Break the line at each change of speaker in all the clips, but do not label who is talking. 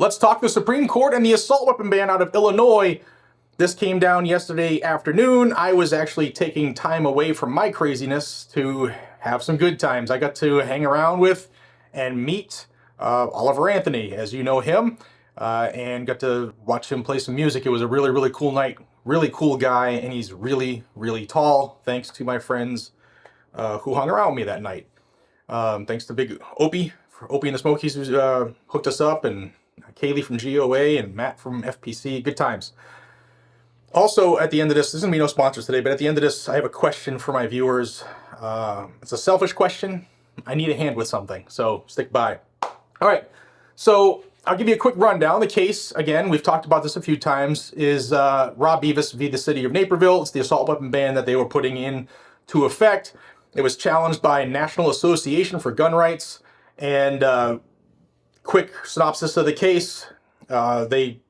Let's talk the Supreme Court and the assault weapon ban out of Illinois. This came down yesterday afternoon. I was actually taking time away from my craziness to have some good times. I got to hang around with and meet Oliver Anthony, as you know him, and got to watch him play some music. It was a really, really cool night. Really cool guy, and he's really, really tall, thanks to my friends who hung around with me that night. Thanks to Big Opie, for Opie and the Smokies, who hooked us up, and Kaylee from GOA and Matt from FPC. Good times. Also, at the end of this, there's going to be no sponsors today, but at the end of this, I have a question for my viewers. It's a selfish question. I need a hand with something, so stick by. All right, so I'll give you a quick rundown. The case, again, we've talked about this a few times, is Rob Beavis v. the City of Naperville. It's the assault weapon ban that they were putting into effect. It was challenged by National Association for Gun Rights, and quick synopsis of the case, the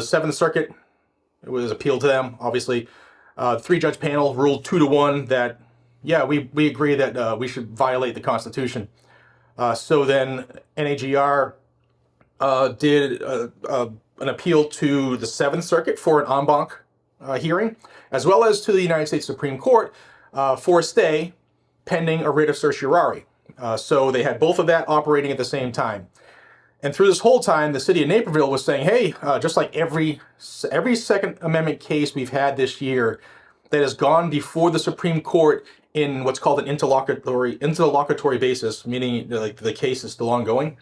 Seventh Circuit, it was appealed to them, obviously. Three-judge panel ruled 2-1 that, yeah, we agree that we should violate the Constitution. So then NAGR did an appeal to the Seventh Circuit for an en banc hearing, as well as to the United States Supreme Court for a stay pending a writ of certiorari. So they had both of that operating at the same time. And through this whole time, the city of Naperville was saying, hey, just like every Second Amendment case we've had this year that has gone before the Supreme Court in what's called an interlocutory basis, meaning like the case is still ongoing,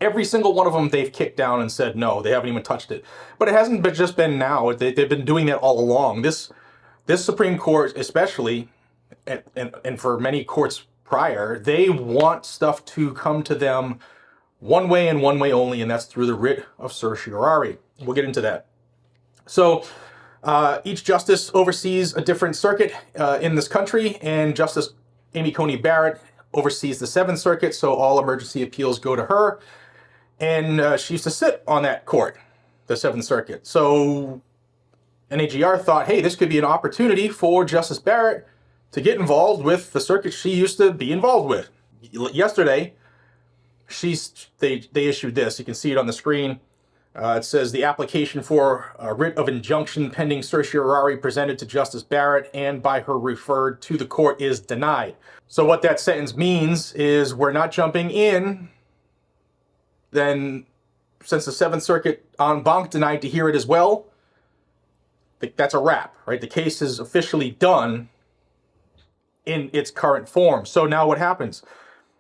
every single one of them they've kicked down and said no, they haven't even touched it. But it hasn't just been now. They've been doing that all along. This Supreme Court especially, and for many courts prior, they want stuff to come to them one way and one way only, and that's through the writ of certiorari. We'll get into that. So each justice oversees a different circuit in this country, and Justice Amy Coney Barrett oversees the Seventh Circuit, so all emergency appeals go to her. And she used to sit on that court, the Seventh Circuit. So NAGR thought, hey, this could be an opportunity for Justice Barrett to get involved with the circuit she used to be involved with. Yesterday, they issued this. You can see it on the screen. It says the application for a writ of injunction pending certiorari presented to Justice Barrett and by her referred to the court is denied. So what that sentence means is we're not jumping in. Then, since the Seventh Circuit en banc denied to hear it as well, that's a wrap, right? The case is officially done in its current form. So now what happens?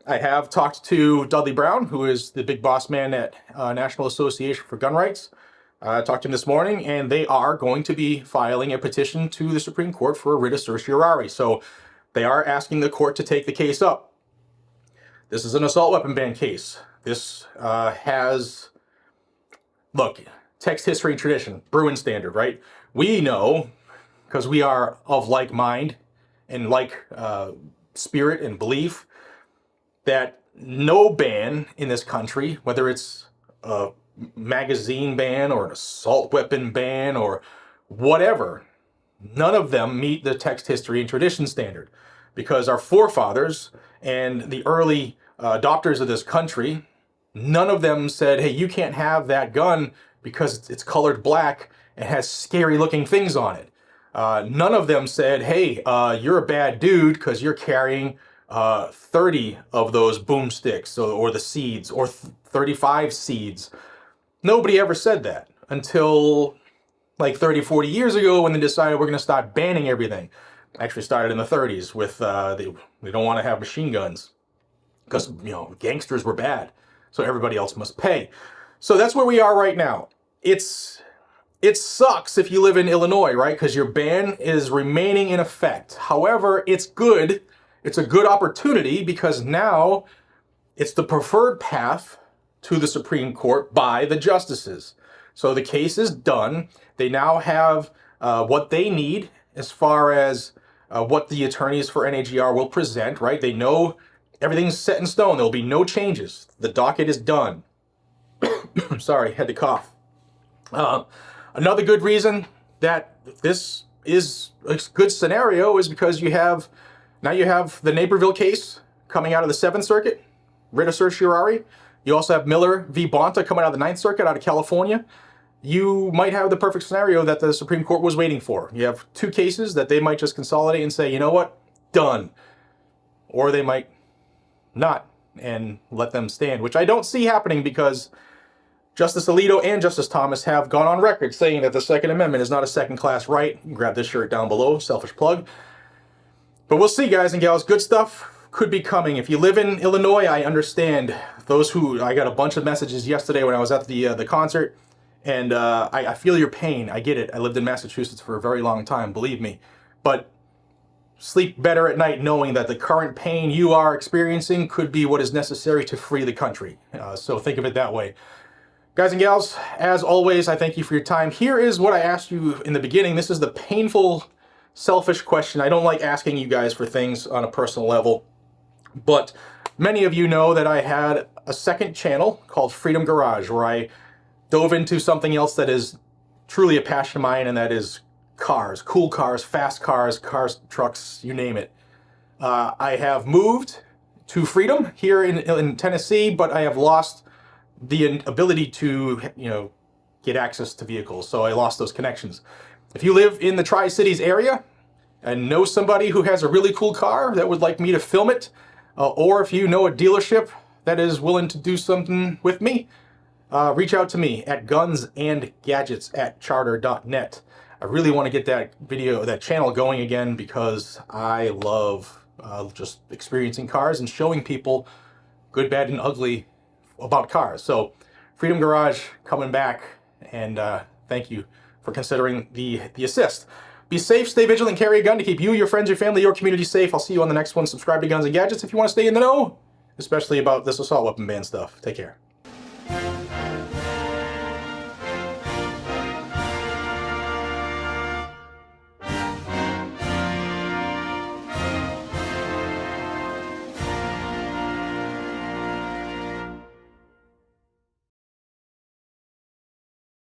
I have talked to Dudley Brown, who is the big boss man at National Association for Gun Rights. I talked to him this morning, and they are going to be filing a petition to the Supreme Court for a writ of certiorari. So they are asking the court to take the case up. This is an assault weapon ban case. This has, look, text, history, and tradition, Bruin standard, right? We know, because we are of like mind and like spirit and belief, that no ban in this country, whether it's a magazine ban or an assault weapon ban or whatever, none of them meet the text, history, and tradition standard. Because our forefathers and the early adopters of this country, none of them said, hey, you can't have that gun because it's colored black and has scary looking things on it. None of them said, hey, you're a bad dude because you're carrying 30 of those boomsticks or the seeds or 35 seeds. Nobody ever said that until like 30, 40 years ago when they decided we're going to start banning everything. Actually started in the 30s with they don't want to have machine guns because, you know, gangsters were bad. So everybody else must pay. So that's where we are right now. It sucks if you live in Illinois, right? Because your ban is remaining in effect. However, it's good. It's a good opportunity because now it's the preferred path to the Supreme Court by the justices. So the case is done. They now have what they need as far as what the attorneys for NAGR will present, right? They know everything's set in stone. There'll be no changes. The docket is done. Sorry, had to cough. Another good reason that this is a good scenario is because now you have the Naperville case coming out of the Seventh Circuit, writ of certiorari. You also have Miller v. Bonta coming out of the Ninth Circuit out of California. You might have the perfect scenario that the Supreme Court was waiting for. You have two cases that they might just consolidate and say, you know what, done. Or they might not and let them stand, which I don't see happening because Justice Alito and Justice Thomas have gone on record saying that the Second Amendment is not a second-class right. You can grab this shirt down below, selfish plug. But we'll see, guys and gals. Good stuff could be coming. If you live in Illinois, I understand. I got a bunch of messages yesterday when I was at the concert, and I feel your pain. I get it. I lived in Massachusetts for a very long time, believe me. But sleep better at night knowing that the current pain you are experiencing could be what is necessary to free the country. So think of it that way. Guys and gals, as always, I thank you for your time. Here is what I asked you in the beginning. This is the painful, selfish question. I don't like asking you guys for things on a personal level, but many of you know that I had a second channel called Freedom Garage, where I dove into something else that is truly a passion of mine, and that is cars, cool cars, fast cars, trucks, you name it. I have moved to Freedom here in Tennessee, but I have lost the ability to, get access to vehicles. So I lost those connections. If you live in the Tri-Cities area and know somebody who has a really cool car that would like me to film it, or if you know a dealership that is willing to do something with me, reach out to me at GunsandGadgets@charter.net. I really want to get that channel going again because I love just experiencing cars and showing people good, bad, and ugly about cars. So Freedom Garage coming back, and thank you for considering the assist. Be safe, stay vigilant, carry a gun to keep you, your friends, your family, your community safe. I'll see you on the next one. Subscribe to Guns and Gadgets if you want to stay in the know, especially about this assault weapon ban stuff. Take care.